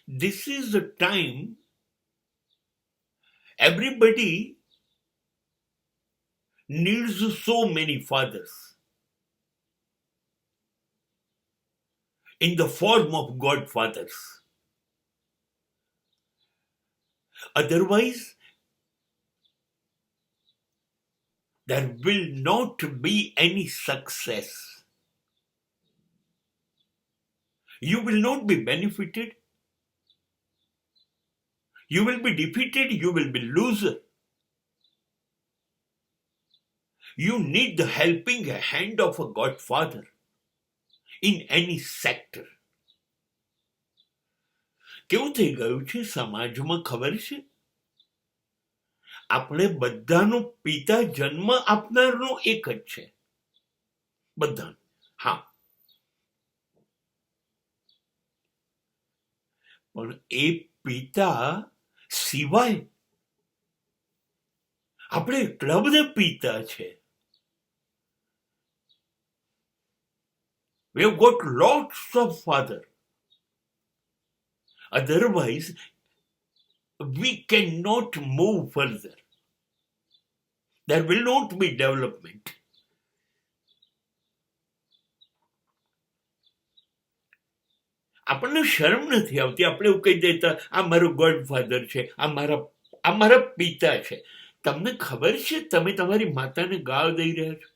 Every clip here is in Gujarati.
this is the time everybody needs so many fathers in the form of godfathers. Otherwise, there will not be any success. You will not be benefited. You will be defeated. You will be loser. You need the helping hand of a godfather in any sector. કેવું થઈ ગયું છે સમાજમાં ખબર છે? આપણે બધાનો પિતા જન્મ આપનારનો એક જ છે. બધાનો. હા. પણ એ પિતા સિવાય આપણે એટલા બધા પિતા છે. We have got lots of father. Otherwise, we cannot move further. There will not be development. આપણને શરમ નથી આવતી. આપણે એવું કહી દેતા આ મારો ગોડફાધર છે, આ મારા પિતા છે. તમને ખબર છે તમે તમારી માતાને ગાળ દઈ રહ્યા છો?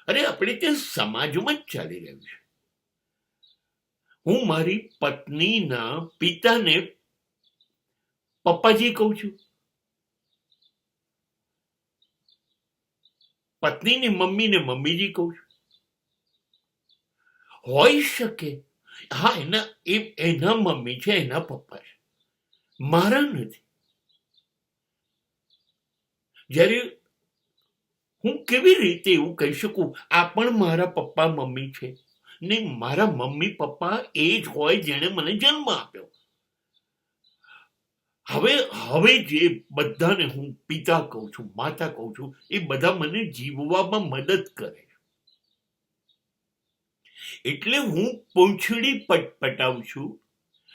અરે આપણે ત્યાં સમાજમાં જ ચાલી રહ્યું છે. હું મારી પત્નીના પિતાને પપ્પાજી કહું છું, પત્નીની મમ્મીને મમ્મીજી કહું છું. હોઈ શકે હા એના મમ્મી છે, એના પપ્પા છે, મારા નથી. જ્યારે હું કેવી રીતે એવું કહી શકું આ પણ મારા પપ્પા મમ્મી છે ને મારા મમ્મી પપ્પા એ જ હોય જેણે મને જન્મ આપ્યો. હવે જે બધાને હું પિતા કહું છું, માતા કહું છું, એ બધા મને જીવવામાં મદદ કરે. એટલે હું પૂંછડી પટપટાવું છું,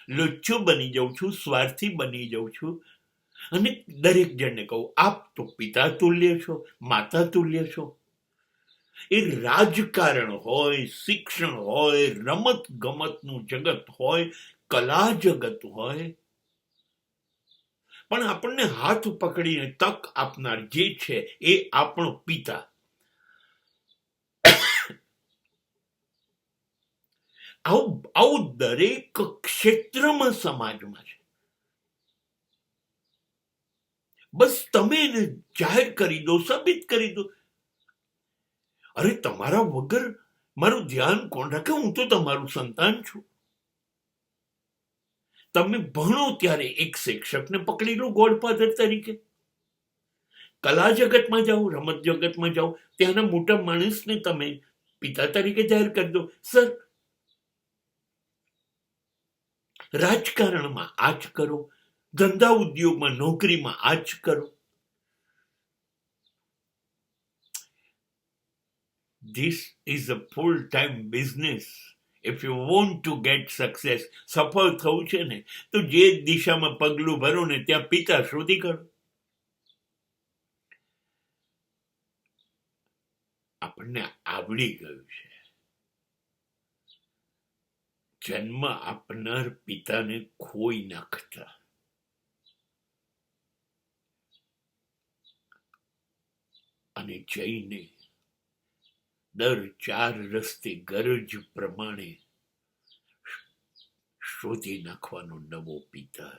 લુચ્ચો બની જાઉં છું, સ્વાર્થી બની જાઉં છું અને દરેક જણને કહું આપ તો પિતા તુલ્ય છો, માતા તુલ્ય છો. એ રાજકારણ હોય, શિક્ષણ હોય, રમત ગમતનું જગત હોય, કલા જગત હોય, પણ આપણને હાથ પકડીને તક આપનાર જે છે એ આપણો પિતા. આવું દરેક ક્ષેત્રમાં સમાજમાં છે. બસ તમે એને જાહેર કરી દો, સાબિત કરી દો. અરે તમારા વગર મારું ધ્યાન કોણ રાખે? હું તો તમારું સંતાન છું. તમે ભણો ત્યારે એક શિક્ષકને પકડી લો ગોડફાધર તરીકે. કલા જગતમાં જાઓ, રમત જગતમાં જાઓ, ત્યાંના મોટા માણસને તમે પિતા તરીકે જાહેર કરી દો. સર રાજકારણમાં આ જ કરો, ધંધા ઉદ્યોગમાં નોકરીમાં આ જ કરો. This is a full-time business. If you want to get success, સફળ થવું છે ને તો જે દિશામાં પગલું ભરો ને ત્યાં પિતા શોધી કાઢો. આપણને આવડી ગયું છે. જન્મ આપનાર પિતાને ખોઈ નાખતા. અને જઈને દર 4 રસ્તે ગરજ પ્રમાણે શોધી નાખવાનો નવો પિતા.